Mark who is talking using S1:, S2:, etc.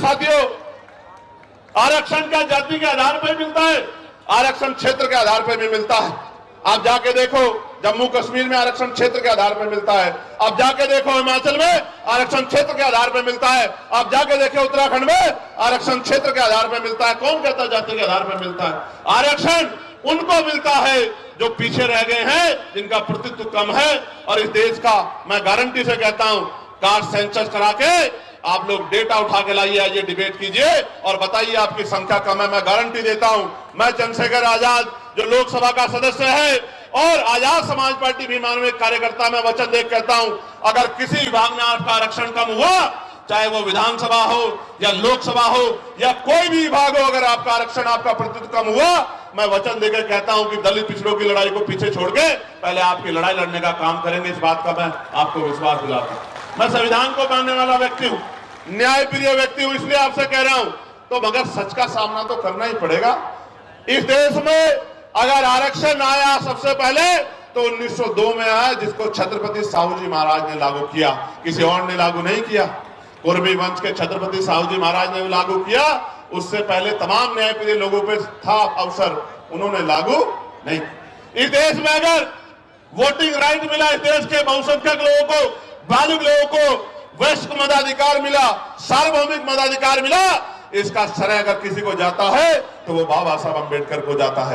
S1: साथियों, आरक्षण का जाति के आधार पर मिलता है, आरक्षण क्षेत्र के आधार पर भी मिलता है। आप जाके देखो जम्मू कश्मीर में आरक्षण क्षेत्र के आधार पर मिलता है, आप जाके देखो हिमाचल में आरक्षण क्षेत्र के आधार पर मिलता है, आप जाके देखो उत्तराखंड में आरक्षण क्षेत्र के आधार पर मिलता है। कौन कहता है जाति के आधार पर मिलता है? आरक्षण उनको मिलता है जो पीछे रह गए हैं, जिनका प्रतित्व कम है। और इस देश का मैं गारंटी से कहता हूं, कास्ट सेंसस करा के आप लोग डेटा उठा के लाइए, आइए डिबेट कीजिए और बताइए आपकी संख्या कम है। मैं गारंटी देता हूं, मैं चंद्रशेखर आजाद जो लोकसभा का सदस्य है और आजाद समाज पार्टी भी मानवीय कार्यकर्ता, मैं वचन देकर कहता हूं, अगर किसी विभाग में आपका आरक्षण कम हुआ, चाहे वो विधानसभा हो या लोकसभा हो या कोई भी विभाग हो, अगर आपका आरक्षण, आपका प्रतिशत कम हुआ, मैं वचन देकर कहता हूं कि दलित पिछड़ों की लड़ाई को पीछे छोड़ के पहले आपकी लड़ाई लड़ने का काम करेंगे। इस बात का मैं आपको विश्वास दिलाता हूं। मैं संविधान को मानने वाला व्यक्ति हूं, न्यायप्रिय व्यक्ति हूं, इसलिए आपसे कह रहा हूं, तो मगर सच का सामना तो करना ही पड़ेगा। इस देश में अगर आरक्षण आया सबसे पहले तो 1902 में आया, जिसको छत्रपति साहू जी महाराज ने लागू किया, किसी और ने लागू नहीं किया। कुर्मी वंश के छत्रपति साहू जी महाराज ने लागू किया, उससे पहले तमाम न्यायप्रिय लोगों पे था अवसर, उन्होंने लागू नहीं। इस देश में अगर वोटिंग राइट मिला, इस देश के बहुसंख्यक लोगों को, बालिग लोगों को वैश्विक मताधिकार मिला, सार्वभौमिक मताधिकार मिला, इसका श्रेय अगर किसी को जाता है तो वो बाबा साहब अम्बेडकर को जाता है।